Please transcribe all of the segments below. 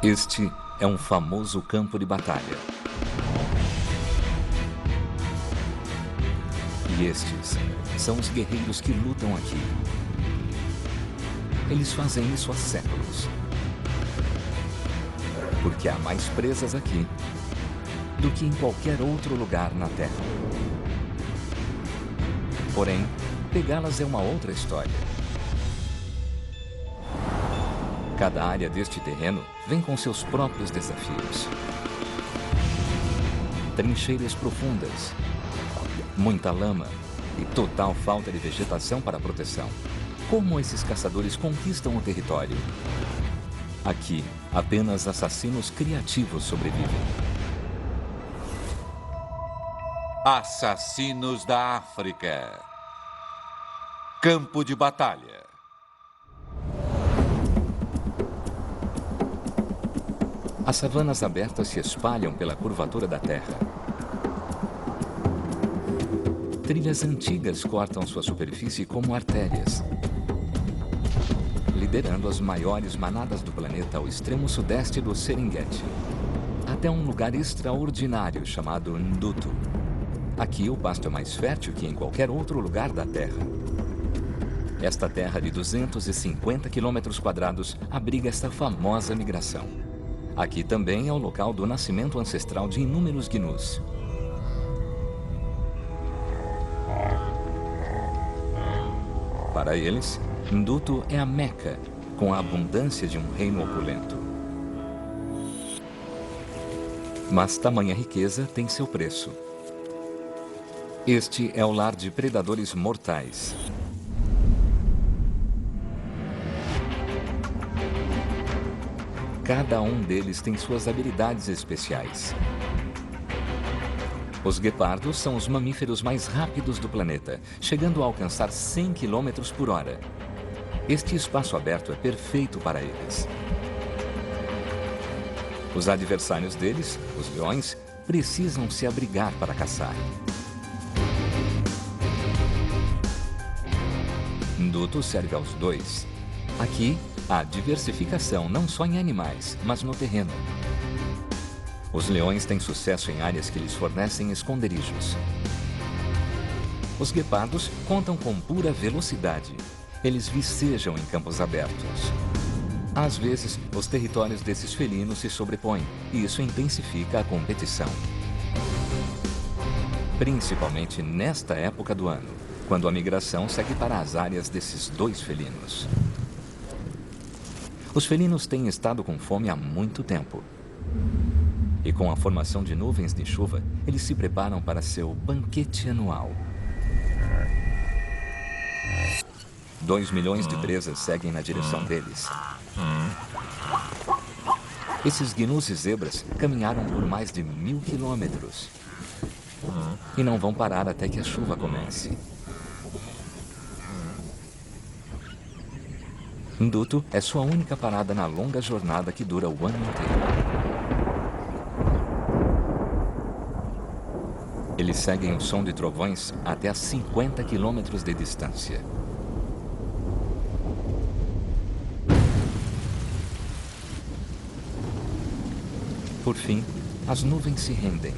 Este é um famoso campo de batalha. E estes são os guerreiros que lutam aqui. Eles fazem isso há séculos. Porque há mais presas aqui do que em qualquer outro lugar na Terra. Porém, pegá-las é uma outra história. Cada área deste terreno vem com seus próprios desafios. Trincheiras profundas, muita lama e total falta de vegetação para proteção. Como esses caçadores conquistam o território? Aqui, apenas assassinos criativos sobrevivem. Assassinos da África. Campo de batalha. As savanas abertas se espalham pela curvatura da terra. Trilhas antigas cortam sua superfície como artérias, liderando as maiores manadas do planeta ao extremo sudeste do Serengeti, até um lugar extraordinário chamado Ndutu. Aqui o pasto é mais fértil que em qualquer outro lugar da Terra. Esta terra de 250 quilômetros quadrados abriga esta famosa migração. Aqui também é o local do nascimento ancestral de inúmeros gnus. Para eles, Ndutu é a Meca, com a abundância de um reino opulento. Mas tamanha riqueza tem seu preço. Este é o lar de predadores mortais. Cada um deles tem suas habilidades especiais. Os guepardos são os mamíferos mais rápidos do planeta, chegando a alcançar 100 km por hora. Este espaço aberto é perfeito para eles. Os adversários deles, os leões, precisam se abrigar para caçar. Ndutu serve aos dois. Aqui, há diversificação não só em animais, mas no terreno. Os leões têm sucesso em áreas que lhes fornecem esconderijos. Os guepardos contam com pura velocidade. Eles vicejam em campos abertos. Às vezes, os territórios desses felinos se sobrepõem, e isso intensifica a competição. Principalmente nesta época do ano, quando a migração segue para as áreas desses dois felinos. Os felinos têm estado com fome há muito tempo. E com a formação de nuvens de chuva, eles se preparam para seu banquete anual. 2 milhões de presas seguem na direção deles. Esses gnus e zebras caminharam por mais de 1000 quilômetros. E não vão parar até que a chuva comece. Ndutu é sua única parada na longa jornada que dura o ano inteiro. Eles seguem o som de trovões até a 50 quilômetros de distância. Por fim, as nuvens se rendem.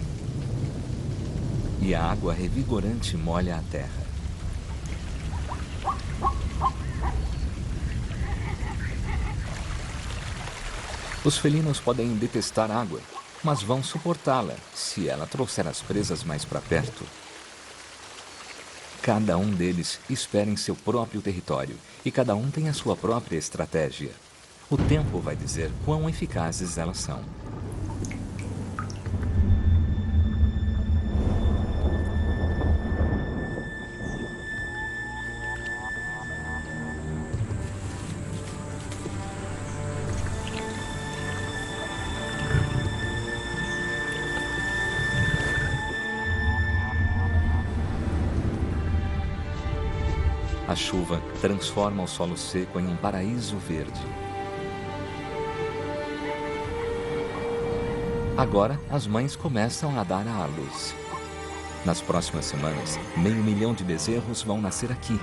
E a água revigorante molha a terra. Os felinos podem detestar água, mas vão suportá-la se ela trouxer as presas mais para perto. Cada um deles espera em seu próprio território e cada um tem a sua própria estratégia. O tempo vai dizer quão eficazes elas são. A chuva transforma o solo seco em um paraíso verde. Agora, as mães começam a dar à luz. Nas próximas semanas, 500 mil de bezerros vão nascer aqui.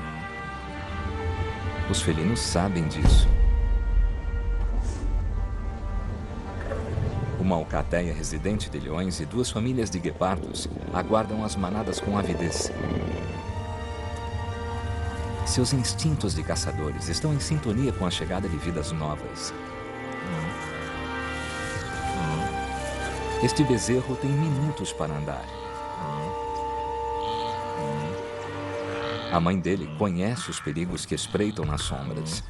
Os felinos sabem disso. Uma alcateia residente de leões e 2 famílias de guepardos aguardam as manadas com avidez. Seus instintos de caçadores estão em sintonia com a chegada de vidas novas. Este bezerro tem minutos para andar. A mãe dele conhece os perigos que espreitam nas sombras.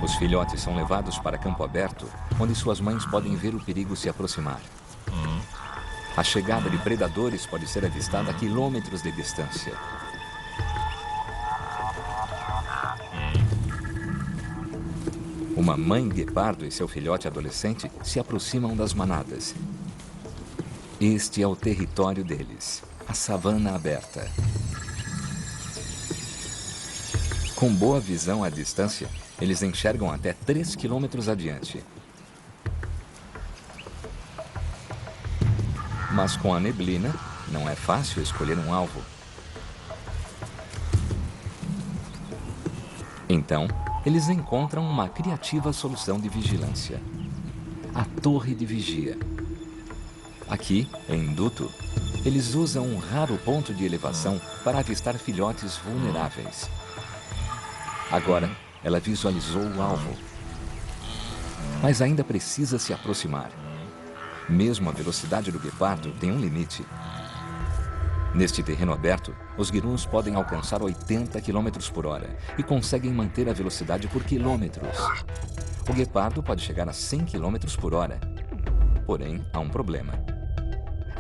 Os filhotes são levados para campo aberto, onde suas mães podem ver o perigo se aproximar. A chegada de predadores pode ser avistada a quilômetros de distância. Uma mãe guepardo e seu filhote adolescente se aproximam das manadas. Este é o território deles, a savana aberta. Com boa visão à distância, eles enxergam até 3 quilômetros adiante. Mas com a neblina, não é fácil escolher um alvo. Então, eles encontram uma criativa solução de vigilância: a torre de vigia. Aqui, em Duto, eles usam um raro ponto de elevação para avistar filhotes vulneráveis. Agora, ela visualizou o alvo. Mas ainda precisa se aproximar. Mesmo a velocidade do guepardo tem um limite. Neste terreno aberto, os guiruns podem alcançar 80 km por hora e conseguem manter a velocidade por quilômetros. O guepardo pode chegar a 100 km por hora. Porém, há um problema.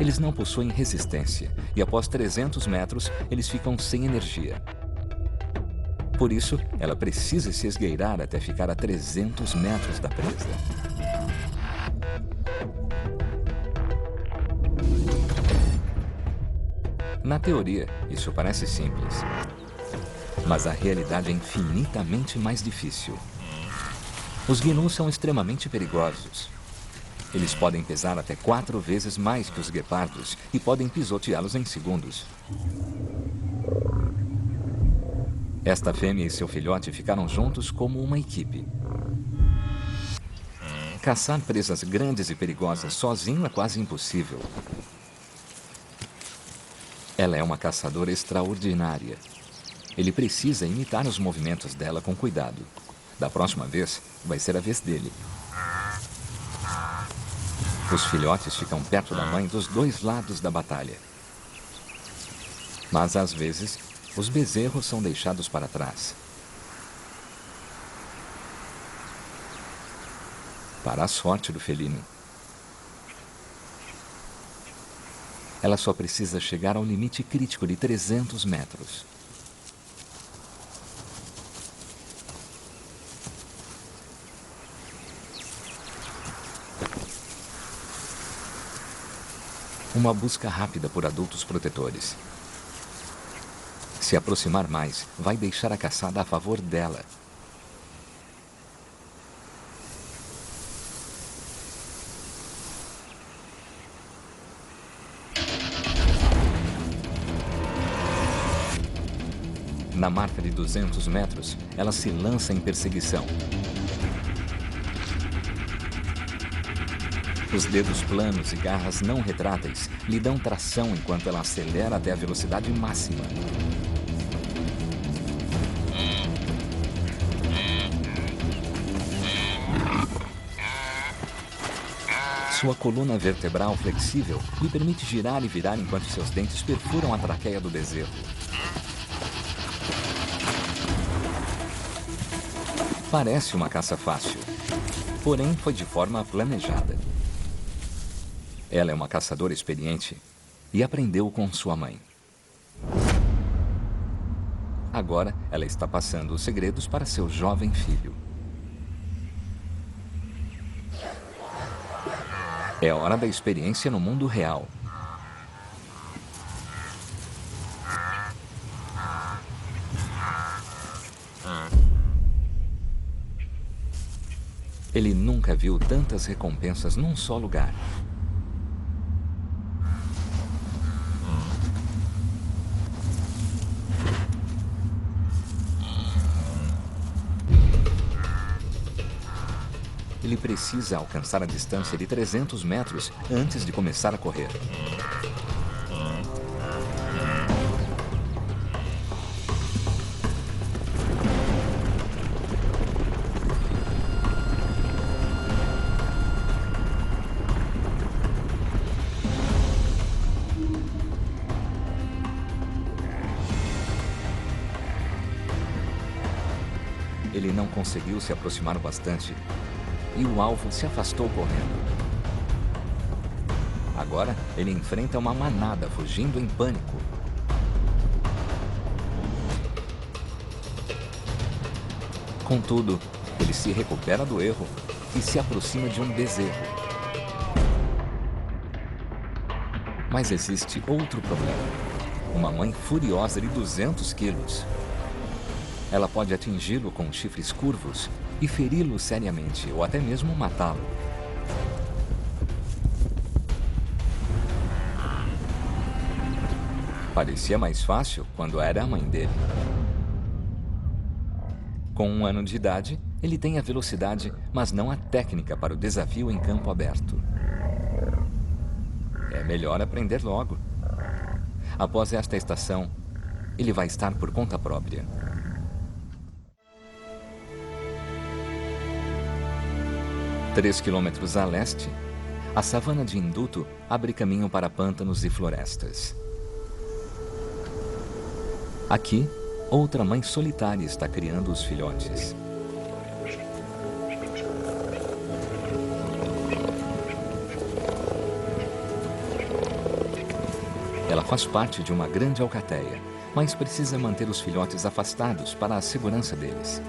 Eles não possuem resistência e após 300 metros, eles ficam sem energia. Por isso, ela precisa se esgueirar até ficar a 300 metros da presa. Na teoria, isso parece simples. Mas a realidade é infinitamente mais difícil. Os gnus são extremamente perigosos. Eles podem pesar até 4 vezes mais que os guepardos e podem pisoteá-los em segundos. Esta fêmea e seu filhote ficaram juntos como uma equipe. Caçar presas grandes e perigosas sozinho é quase impossível. Ela é uma caçadora extraordinária. Ele precisa imitar os movimentos dela com cuidado. Da próxima vez, vai ser a vez dele. Os filhotes ficam perto da mãe dos 2 lados da batalha. Mas, às vezes, os bezerros são deixados para trás. Para a sorte do felino, ela só precisa chegar ao limite crítico de 300 metros. Uma busca rápida por adultos protetores. Se aproximar mais, vai deixar a caçada a favor dela. Na marca de 200 metros, ela se lança em perseguição. Os dedos planos e garras não retráteis lhe dão tração enquanto ela acelera até a velocidade máxima. Sua coluna vertebral flexível lhe permite girar e virar enquanto seus dentes perfuram a traqueia do bezerro. Parece uma caça fácil, porém foi de forma planejada. Ela é uma caçadora experiente e aprendeu com sua mãe. Agora, ela está passando os segredos para seu jovem filho. É hora da experiência no mundo real. Ele nunca viu tantas recompensas num só lugar. ele precisa alcançar a distância de 300 metros antes de começar a correr. Ele não conseguiu se aproximar bastante e o alvo se afastou correndo. Agora, ele enfrenta uma manada fugindo em pânico. Contudo, ele se recupera do erro e se aproxima de um bezerro. Mas existe outro problema. Uma mãe furiosa de 200 quilos. Ela pode atingi-lo com chifres curvos e feri-lo seriamente, ou até mesmo matá-lo. Parecia mais fácil quando era a mãe dele. Com 1 ano de idade, ele tem a velocidade, mas não a técnica para o desafio em campo aberto. É melhor aprender logo. Após esta estação, ele vai estar por conta própria. 3 quilômetros a leste, a savana de Induto abre caminho para pântanos e florestas. Aqui, outra mãe solitária está criando os filhotes. Ela faz parte de uma grande alcateia, mas precisa manter os filhotes afastados para a segurança deles.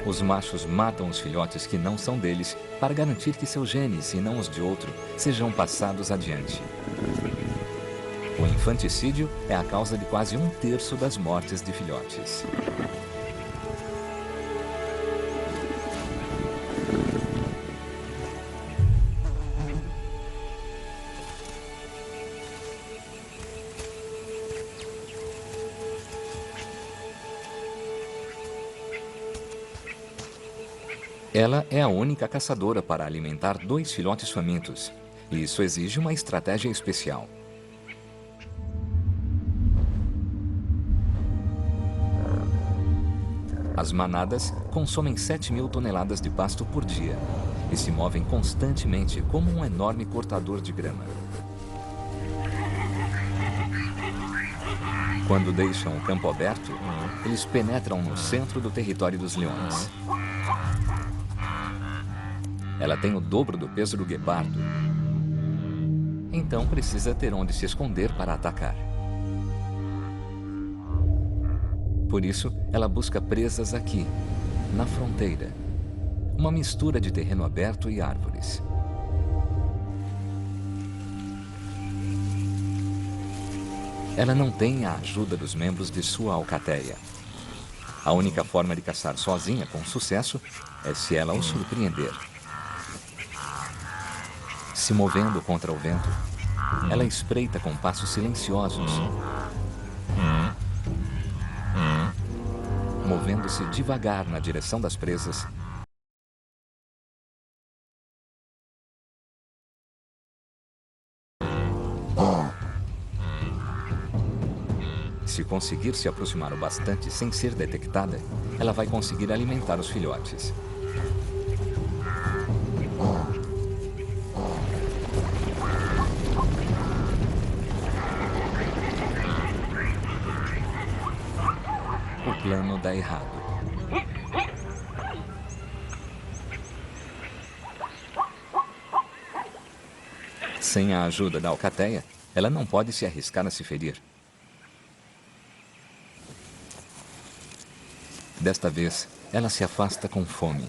Os machos matam os filhotes que não são deles para garantir que seus genes, e não os de outro, sejam passados adiante. O infanticídio é a causa de quase 1/3 das mortes de filhotes. Ela é a única caçadora para alimentar 2 filhotes famintos. E isso exige uma estratégia especial. As manadas consomem 7.000 toneladas de pasto por dia e se movem constantemente como um enorme cortador de grama. Quando deixam o campo aberto, eles penetram no centro do território dos leões. Ela tem o dobro do peso do guepardo. Então precisa ter onde se esconder para atacar. Por isso, ela busca presas aqui, na fronteira. Uma mistura de terreno aberto e árvores. Ela não tem a ajuda dos membros de sua alcateia. A única forma de caçar sozinha com sucesso é se ela o surpreender. Se movendo contra o vento, ela espreita com passos silenciosos, movendo-se devagar na direção das presas. Se conseguir se aproximar o bastante sem ser detectada, ela vai conseguir alimentar os filhotes. O plano dá errado. Sem a ajuda da alcateia, ela não pode se arriscar a se ferir. Desta vez, ela se afasta com fome.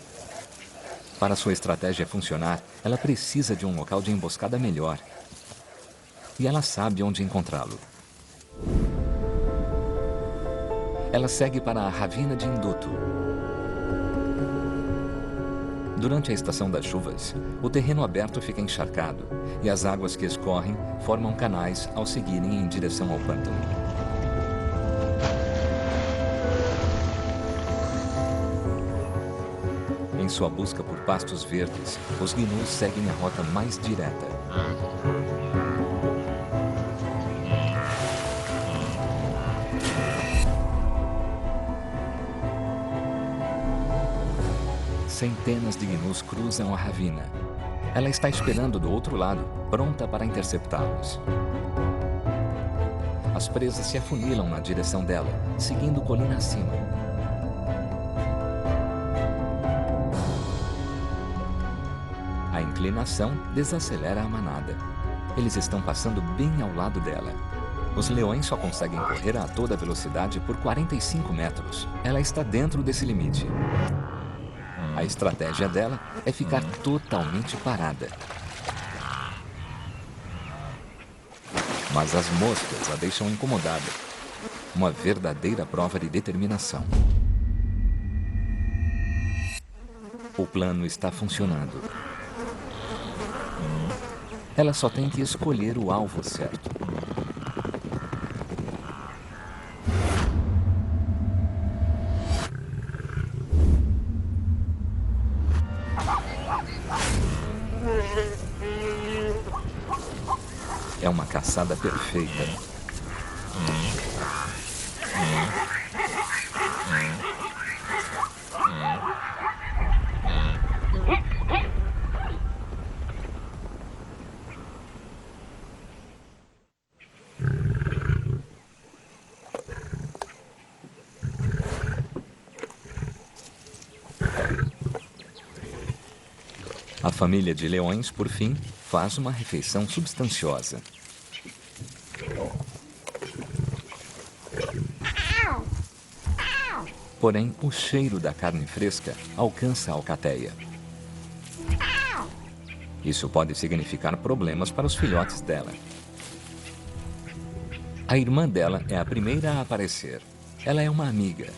Para sua estratégia funcionar, ela precisa de um local de emboscada melhor. E ela sabe onde encontrá-lo. Ela segue para a ravina de Induto. Durante a estação das chuvas, o terreno aberto fica encharcado e as águas que escorrem formam canais ao seguirem em direção ao pântano. Em sua busca por pastos verdes, os gnus seguem a rota mais direta. Centenas de gnus cruzam a ravina. Ela está esperando do outro lado, pronta para interceptá-los. As presas se afunilam na direção dela, seguindo colina acima. A inclinação desacelera a manada. Eles estão passando bem ao lado dela. Os leões só conseguem correr a toda velocidade por 45 metros. Ela está dentro desse limite. A estratégia dela é ficar totalmente parada. Mas as moscas a deixam incomodada. Uma verdadeira prova de determinação. O plano está funcionando. Ela só tem que escolher o alvo certo. É uma caçada perfeita. A família de leões, por fim, faz uma refeição substanciosa. Porém, o cheiro da carne fresca alcança a alcateia. Isso pode significar problemas para os filhotes dela. A irmã dela é a primeira a aparecer. Ela é uma amiga.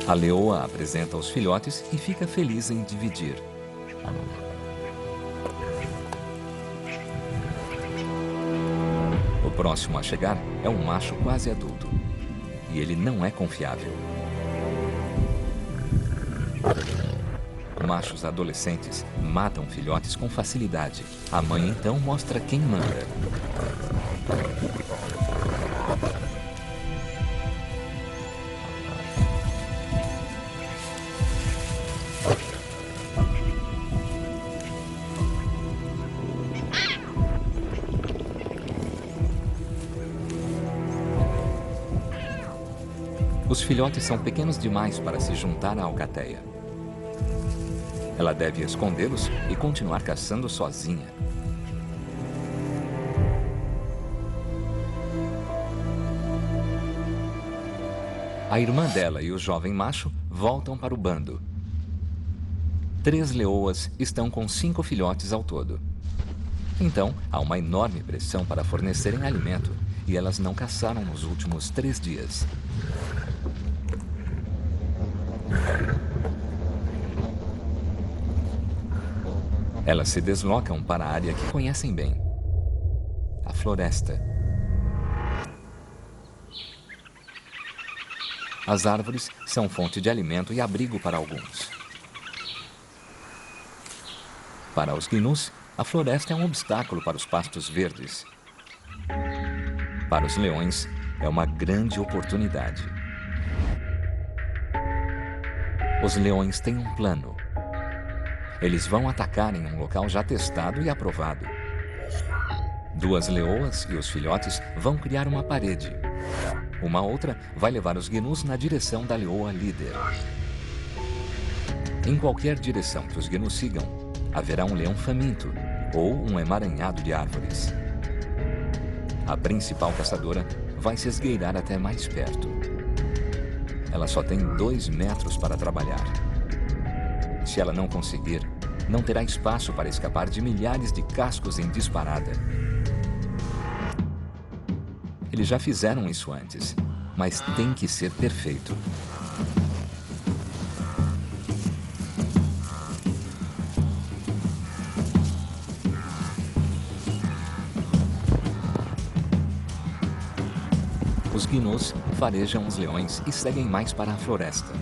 A leoa apresenta os filhotes e fica feliz em dividir. O próximo a chegar é um macho quase adulto. E ele não é confiável. Machos adolescentes matam filhotes com facilidade. A mãe então mostra quem manda. Os filhotes são pequenos demais para se juntar à alcateia. Ela deve escondê-los e continuar caçando sozinha. A irmã dela e o jovem macho voltam para o bando. 3 leoas estão com 5 filhotes ao todo. Então, há uma enorme pressão para fornecerem alimento e elas não caçaram nos últimos 3 dias. Elas se deslocam para a área que conhecem bem, a floresta. As árvores são fonte de alimento e abrigo para alguns. Para os gnus, a floresta é um obstáculo para os pastos verdes. Para os leões, é uma grande oportunidade. Os leões têm um plano. Eles vão atacar em um local já testado e aprovado. 2 leoas e os filhotes vão criar uma parede. Uma outra vai levar os gnus na direção da leoa líder. Em qualquer direção que os gnus sigam, haverá um leão faminto ou um emaranhado de árvores. A principal caçadora vai se esgueirar até mais perto. Ela só tem 2 metros para trabalhar. Se ela não conseguir, não terá espaço para escapar de milhares de cascos em disparada. Eles já fizeram isso antes, mas tem que ser perfeito. Os gnus farejam os leões e seguem mais para a floresta.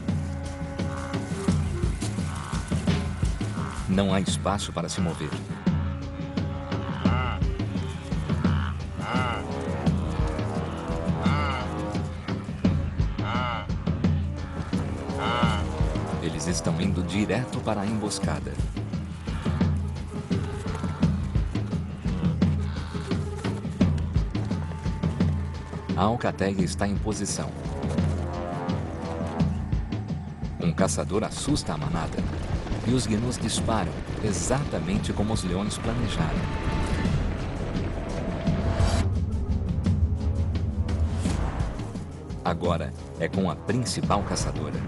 Não há espaço para se mover. Eles estão indo direto para a emboscada. A alcateia está em posição. Um caçador assusta a manada. E os gnus disparam, exatamente como os leões planejaram. Agora é com a principal caçadora.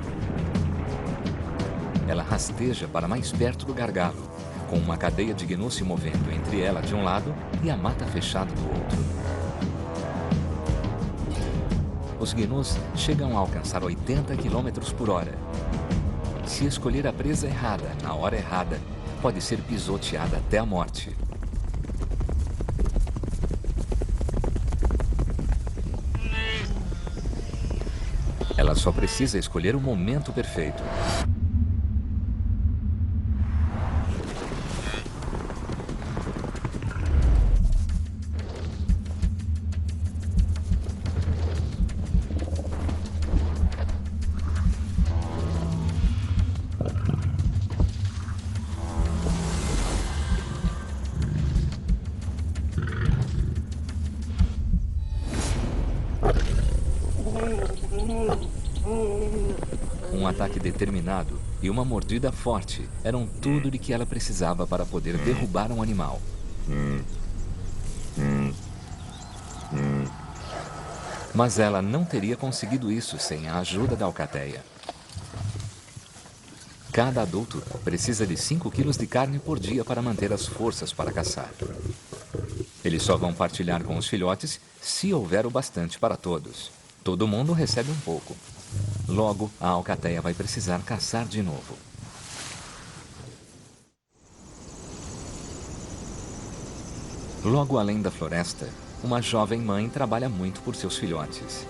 Ela rasteja para mais perto do gargalo, com uma cadeia de gnus se movendo entre ela de um lado e a mata fechada do outro. Os gnus chegam a alcançar 80 km por hora. Se escolher a presa errada, na hora errada, pode ser pisoteada até a morte. Ela só precisa escolher o momento perfeito. Um ataque determinado e uma mordida forte eram tudo de que ela precisava para poder derrubar um animal. Mas ela não teria conseguido isso sem a ajuda da alcateia. Cada adulto precisa de 5 quilos de carne por dia para manter as forças para caçar. Eles só vão partilhar com os filhotes se houver o bastante para todos. Todo mundo recebe um pouco. Logo, a alcateia vai precisar caçar de novo. Logo além da floresta, uma jovem mãe trabalha muito por seus filhotes.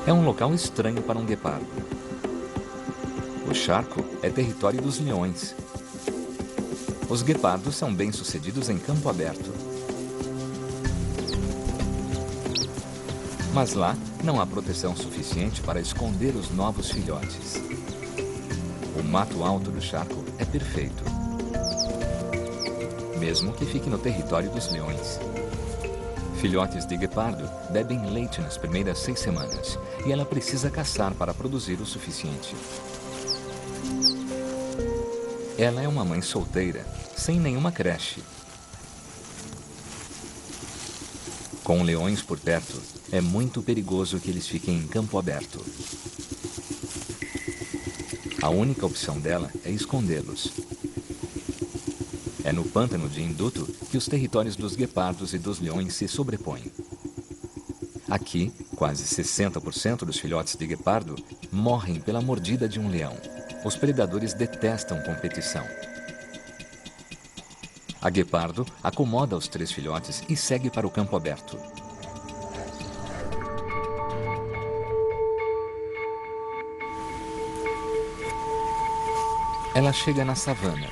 É um local estranho para um guepardo. O charco é território dos leões. Os guepardos são bem-sucedidos em campo aberto. Mas lá não há proteção suficiente para esconder os novos filhotes. O mato alto do charco é perfeito, mesmo que fique no território dos leões. Filhotes de guepardo bebem leite nas primeiras 6 semanas e ela precisa caçar para produzir o suficiente. Ela é uma mãe solteira, sem nenhuma creche. Com leões por perto, é muito perigoso que eles fiquem em campo aberto. A única opção dela é escondê-los. É no pântano de Induto que os territórios dos guepardos e dos leões se sobrepõem. Aqui, quase 60% dos filhotes de guepardo morrem pela mordida de um leão. Os predadores detestam competição. A guepardo acomoda os 3 filhotes e segue para o campo aberto. Ela chega na savana,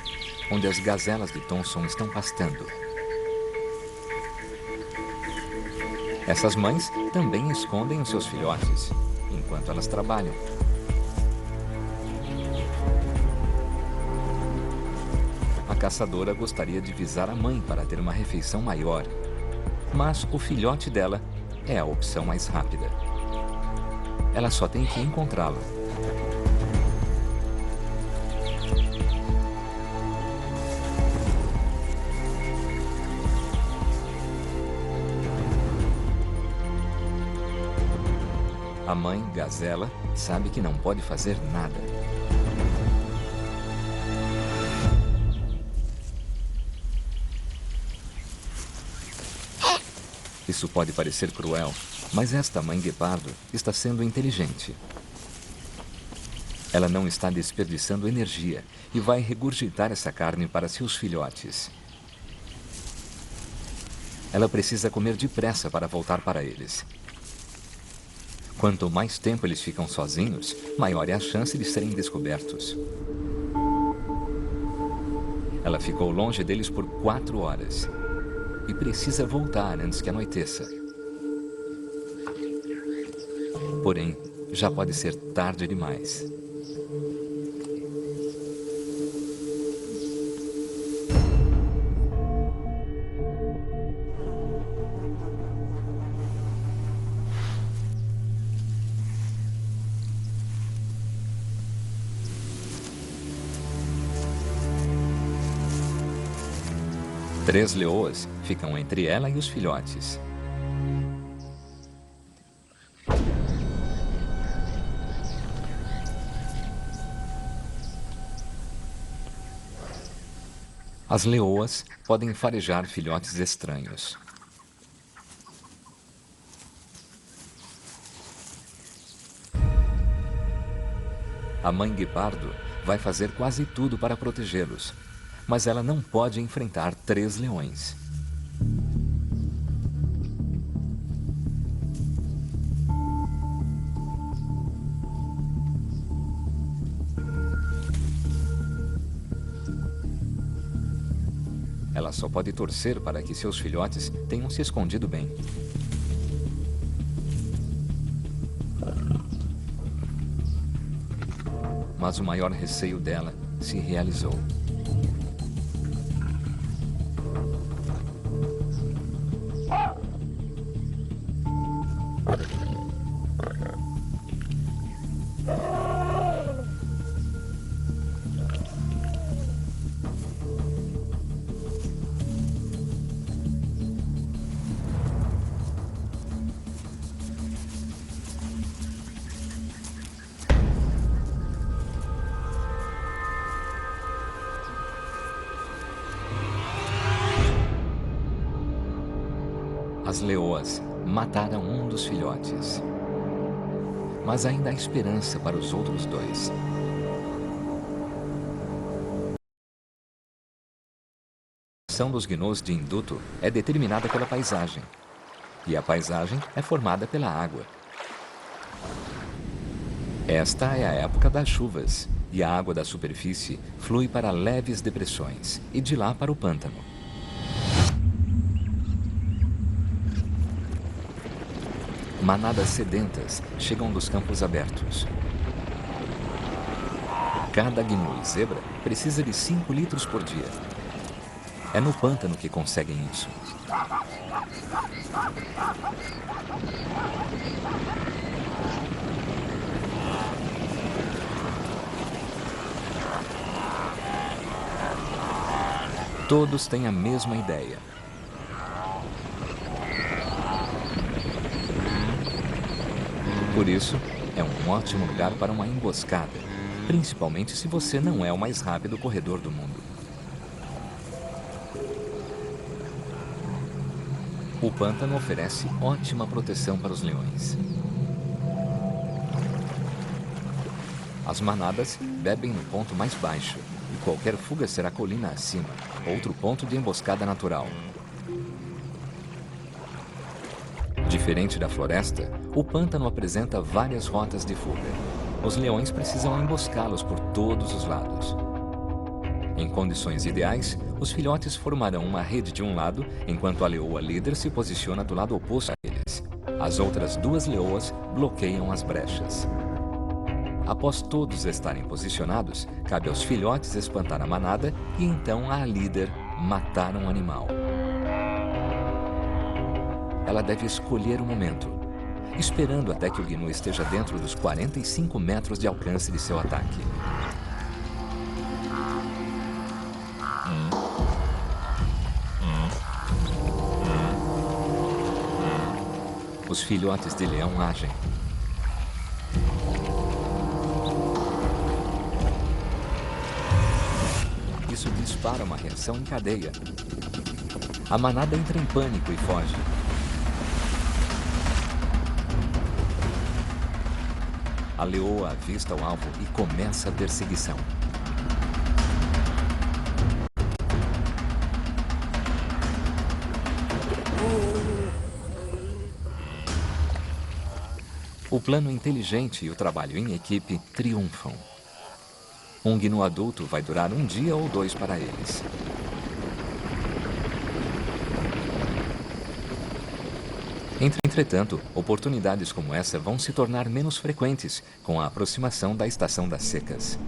onde as gazelas de Thomson estão pastando. Essas mães também escondem os seus filhotes, enquanto elas trabalham. A caçadora gostaria de visar a mãe para ter uma refeição maior, mas o filhote dela é a opção mais rápida. Ela só tem que encontrá-lo. A mãe, gazela, sabe que não pode fazer nada. Isso pode parecer cruel, mas esta mãe guepardo está sendo inteligente. Ela não está desperdiçando energia e vai regurgitar essa carne para seus filhotes. Ela precisa comer depressa para voltar para eles. Quanto mais tempo eles ficam sozinhos, maior é a chance de serem descobertos. Ela ficou longe deles por 4 horas e precisa voltar antes que anoiteça. Porém, já pode ser tarde demais. Três leoas ficam entre ela e os filhotes. As leoas podem farejar filhotes estranhos. A mãe guepardo vai fazer quase tudo para protegê-los, mas ela não pode enfrentar 3 leões. Ela só pode torcer para que seus filhotes tenham se escondido bem. Mas o maior receio dela se realizou. As leoas mataram um dos filhotes. Mas ainda há esperança para os outros 2. A ação dos gnus de induto é determinada pela paisagem. E a paisagem é formada pela água. Esta é a época das chuvas, e a água da superfície flui para leves depressões, e de lá para o pântano. Manadas sedentas chegam dos campos abertos. Cada gnu e zebra precisa de 5 litros por dia. É no pântano que conseguem isso. Todos têm a mesma ideia. Por isso, é um ótimo lugar para uma emboscada, principalmente se você não é o mais rápido corredor do mundo. O pântano oferece ótima proteção para os leões. As manadas bebem no ponto mais baixo, e qualquer fuga será colina acima, outro ponto de emboscada natural. Diferente da floresta, o pântano apresenta várias rotas de fuga. Os leões precisam emboscá-los por todos os lados. Em condições ideais, os filhotes formarão uma rede de um lado, enquanto a leoa líder se posiciona do lado oposto a eles. As outras 2 leoas bloqueiam as brechas. Após todos estarem posicionados, cabe aos filhotes espantar a manada e então à líder matar um animal. Ela deve escolher o momento, esperando até que o gnu esteja dentro dos 45 metros de alcance de seu ataque. Os filhotes de leão agem. Isso dispara uma reação em cadeia. A manada entra em pânico e foge. A leoa avista o alvo e começa a perseguição. O plano inteligente e o trabalho em equipe triunfam. Um gnu adulto vai durar um dia ou dois para eles. Entretanto, oportunidades como essa vão se tornar menos frequentes com a aproximação da estação das secas.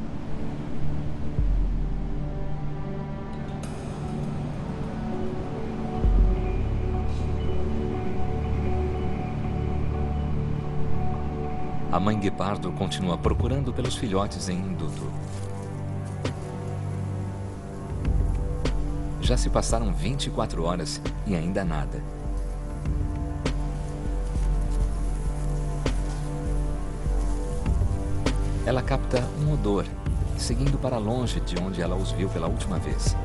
A mãe guepardo continua procurando pelos filhotes em induto. Já se passaram 24 horas e ainda nada. Ela capta um odor, seguindo para longe de onde ela os viu pela última vez.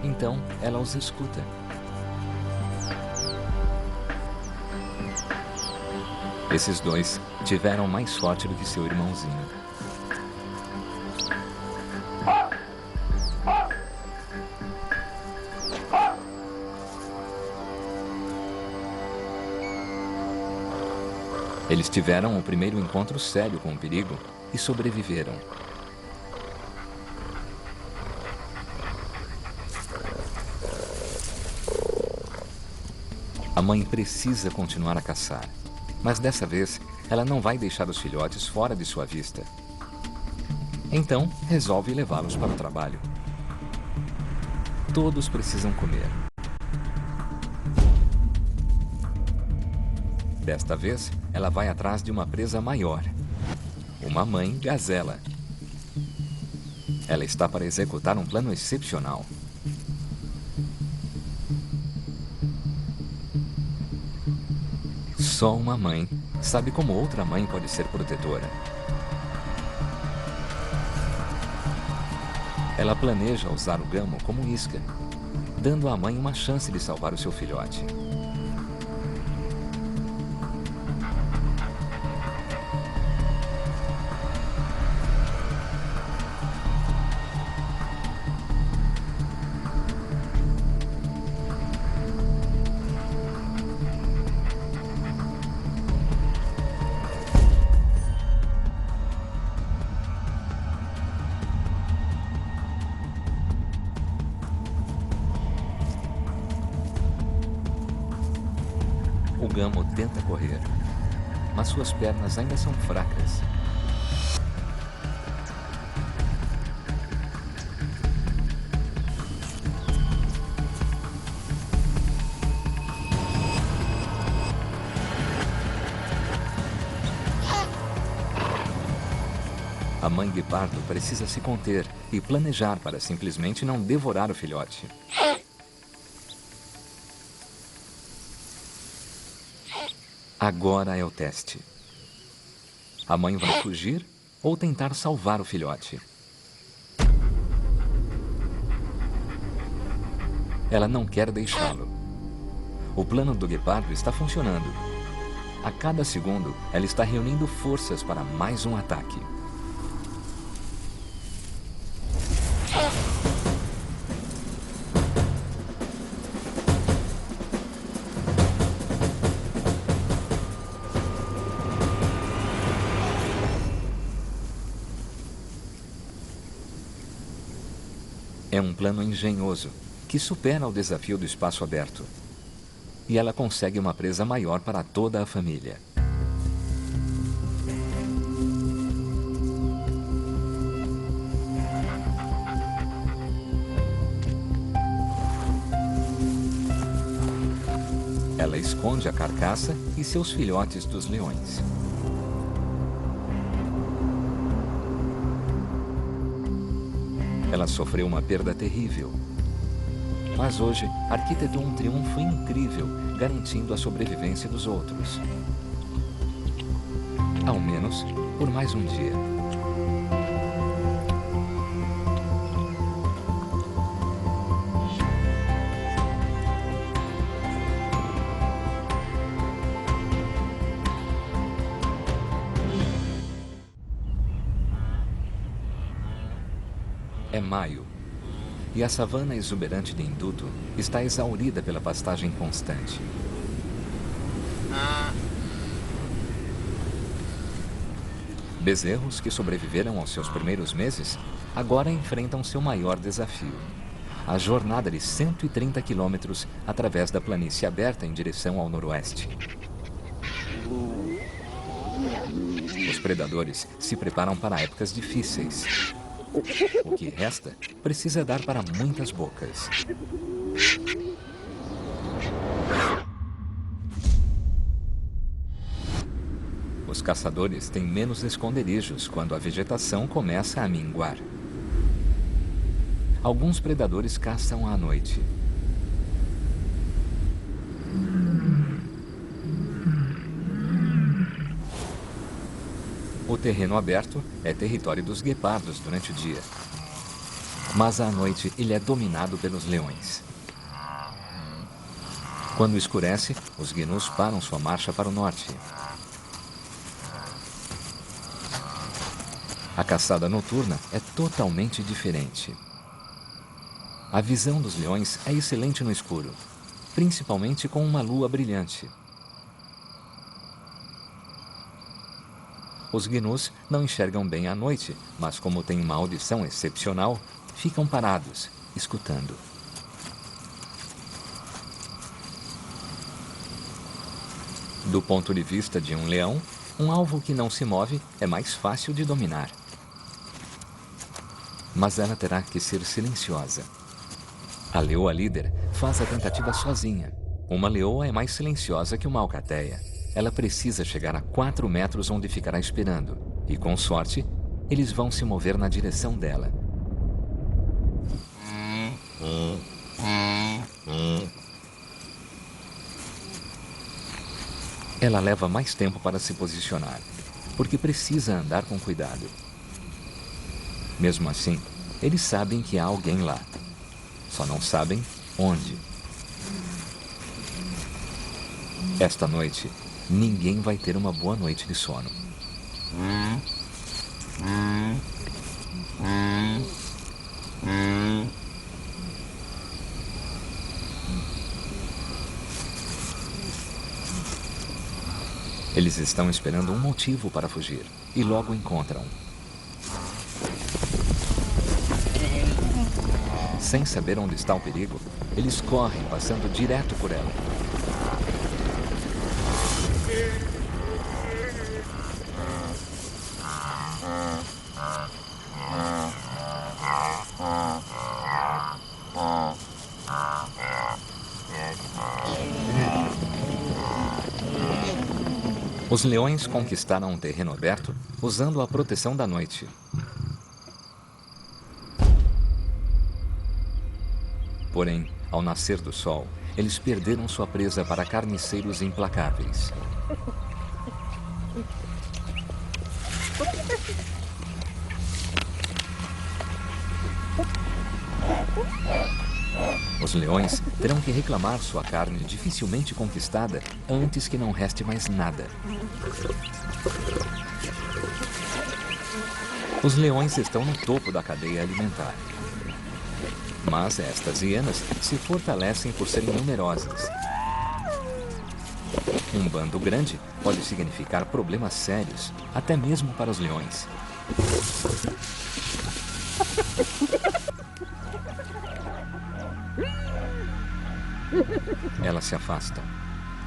Então, ela os escuta. Esses dois tiveram mais sorte do que seu irmãozinho. Eles tiveram o primeiro encontro sério com o perigo e sobreviveram. A mãe precisa continuar a caçar, mas dessa vez ela não vai deixar os filhotes fora de sua vista. Então, resolve levá-los para o trabalho. Todos precisam comer. Desta vez, ela vai atrás de uma presa maior. Uma mãe gazela. Ela está para executar um plano excepcional. Só uma mãe sabe como outra mãe pode ser protetora. Ela planeja usar o gamo como isca, dando à mãe uma chance de salvar o seu filhote. O gamo tenta correr, mas suas pernas ainda são fracas. A mãe guepardo precisa se conter e planejar para simplesmente não devorar o filhote. Agora é o teste. A mãe vai fugir ou tentar salvar o filhote? Ela não quer deixá-lo. O plano do guepardo está funcionando. A cada segundo, ela está reunindo forças para mais um ataque. É um plano engenhoso, que supera o desafio do espaço aberto. E ela consegue uma presa maior para toda a família. Ela esconde a carcaça e seus filhotes dos leões. Ela sofreu uma perda terrível. Mas hoje, arquitetou um triunfo incrível, garantindo a sobrevivência dos outros. Ao menos, por mais um dia. É maio. e a savana exuberante de Induto está exaurida pela pastagem constante. Bezerros que sobreviveram aos seus primeiros meses agora enfrentam seu maior desafio: a jornada de 130 quilômetros através da planície aberta em direção ao noroeste. Os predadores se preparam para épocas difíceis. O que resta precisa dar para muitas bocas. Os caçadores têm menos esconderijos quando a vegetação começa a minguar. Alguns predadores caçam à noite. O terreno aberto é território dos guepardos durante o dia. Mas à noite ele é dominado pelos leões. Quando escurece, os gnus param sua marcha para o norte. A caçada noturna é totalmente diferente. A visão dos leões é excelente no escuro, principalmente com uma lua brilhante. Os gnus não enxergam bem à noite, mas como têm uma audição excepcional, ficam parados, escutando. Do ponto de vista de um leão, um alvo que não se move é mais fácil de dominar. Mas ela terá que ser silenciosa. A leoa líder faz a tentativa sozinha. Uma leoa é mais silenciosa que uma alcateia. Ela precisa chegar a 4 metros onde ficará esperando. E com sorte, eles vão se mover na direção dela. Ela leva mais tempo para se posicionar, porque precisa andar com cuidado. Mesmo assim, eles sabem que há alguém lá. Só não sabem onde. Esta noite, ninguém vai ter uma boa noite de sono. Eles estão esperando um motivo para fugir e logo encontram. Sem saber onde está o perigo, eles correm, passando direto por ela. Os leões conquistaram um terreno aberto usando a proteção da noite. Porém, ao nascer do sol, eles perderam sua presa para carniceiros implacáveis. Os leões terão que reclamar sua carne dificilmente conquistada antes que não reste mais nada. Os leões estão no topo da cadeia alimentar. Mas estas hienas se fortalecem por serem numerosas. Um bando grande pode significar problemas sérios, até mesmo para os leões. Elas se afastam,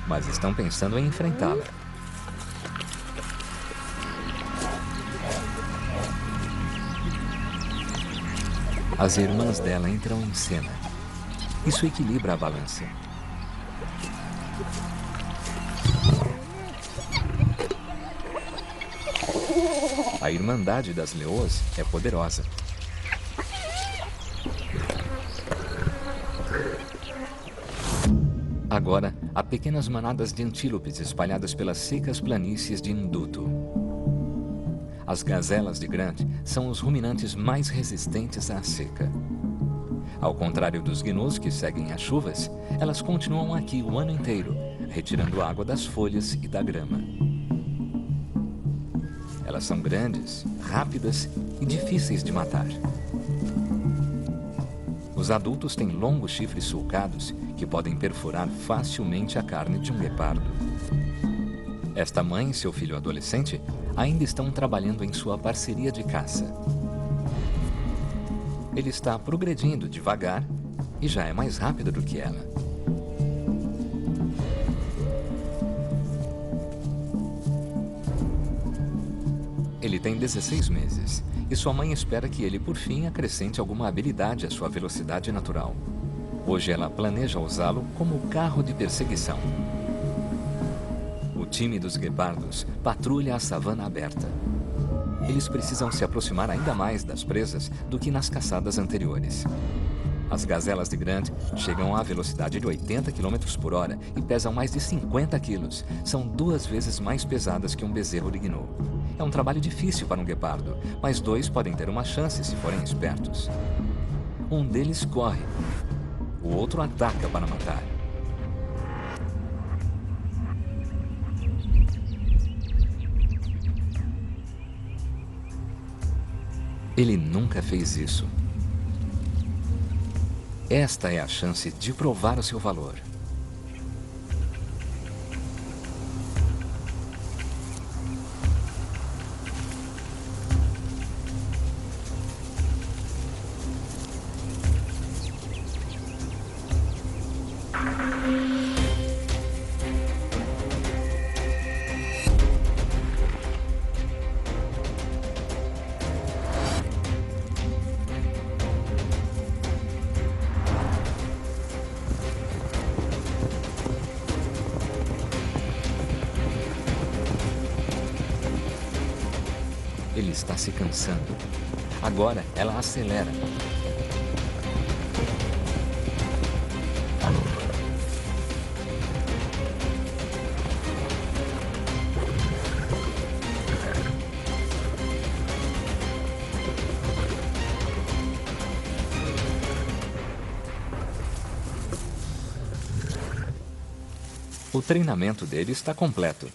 mas estão pensando em enfrentá-la. As irmãs dela entram em cena. Isso equilibra a balança. A Irmandade das Leoas é poderosa. Agora, há pequenas manadas de antílopes espalhadas pelas secas planícies de Induto. As gazelas de Grant são os ruminantes mais resistentes à seca. Ao contrário dos gnus que seguem as chuvas, elas continuam aqui o ano inteiro, retirando água das folhas e da grama. Elas são grandes, rápidas e difíceis de matar. Os adultos têm longos chifres sulcados que podem perfurar facilmente a carne de um guepardo. Esta mãe e seu filho adolescente ainda estão trabalhando em sua parceria de caça. Ele está progredindo devagar e já é mais rápido do que ela. Ele tem 16 meses e sua mãe espera que ele, por fim, acrescente alguma habilidade à sua velocidade natural. Hoje ela planeja usá-lo como carro de perseguição. O time dos guepardos patrulha a savana aberta. Eles precisam se aproximar ainda mais das presas do que nas caçadas anteriores. As gazelas de Grant chegam à velocidade de 80 km por hora e pesam mais de 50 quilos. São 2 vezes mais pesadas que um bezerro de gnu. É um trabalho difícil para um guepardo, mas 2 podem ter uma chance se forem espertos. Um deles corre, o outro ataca para matar. Ele nunca fez isso. Esta é a chance de provar o seu valor. Ele está se cansando. Agora ela acelera. O treinamento dele está completo.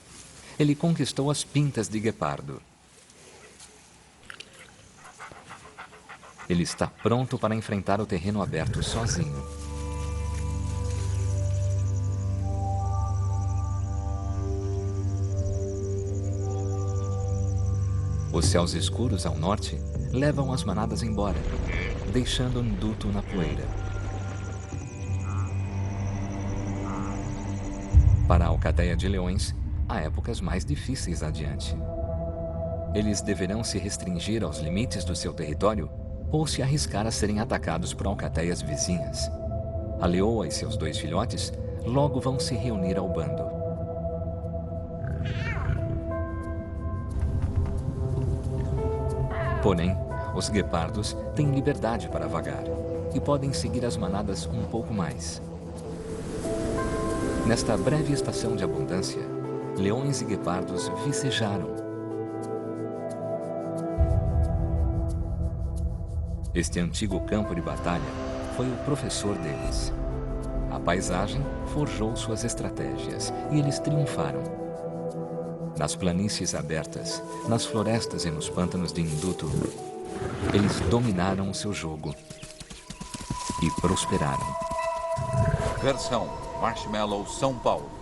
Ele conquistou as pintas de guepardo. Ele está pronto para enfrentar o terreno aberto sozinho. Os céus escuros ao norte levam as manadas embora, deixando Ndutu na poeira. Para a alcateia de leões, há épocas mais difíceis adiante. Eles deverão se restringir aos limites do seu território ou se arriscar a serem atacados por alcateias vizinhas. A leoa e seus 2 filhotes logo vão se reunir ao bando. Porém, os guepardos têm liberdade para vagar e podem seguir as manadas um pouco mais. Nesta breve estação de abundância, leões e guepardos vicejaram. Este antigo campo de batalha foi o professor deles. A paisagem forjou suas estratégias e eles triunfaram. Nas planícies abertas, nas florestas e nos pântanos de Ndutu, eles dominaram o seu jogo e prosperaram. Versão Marshmallow São Paulo.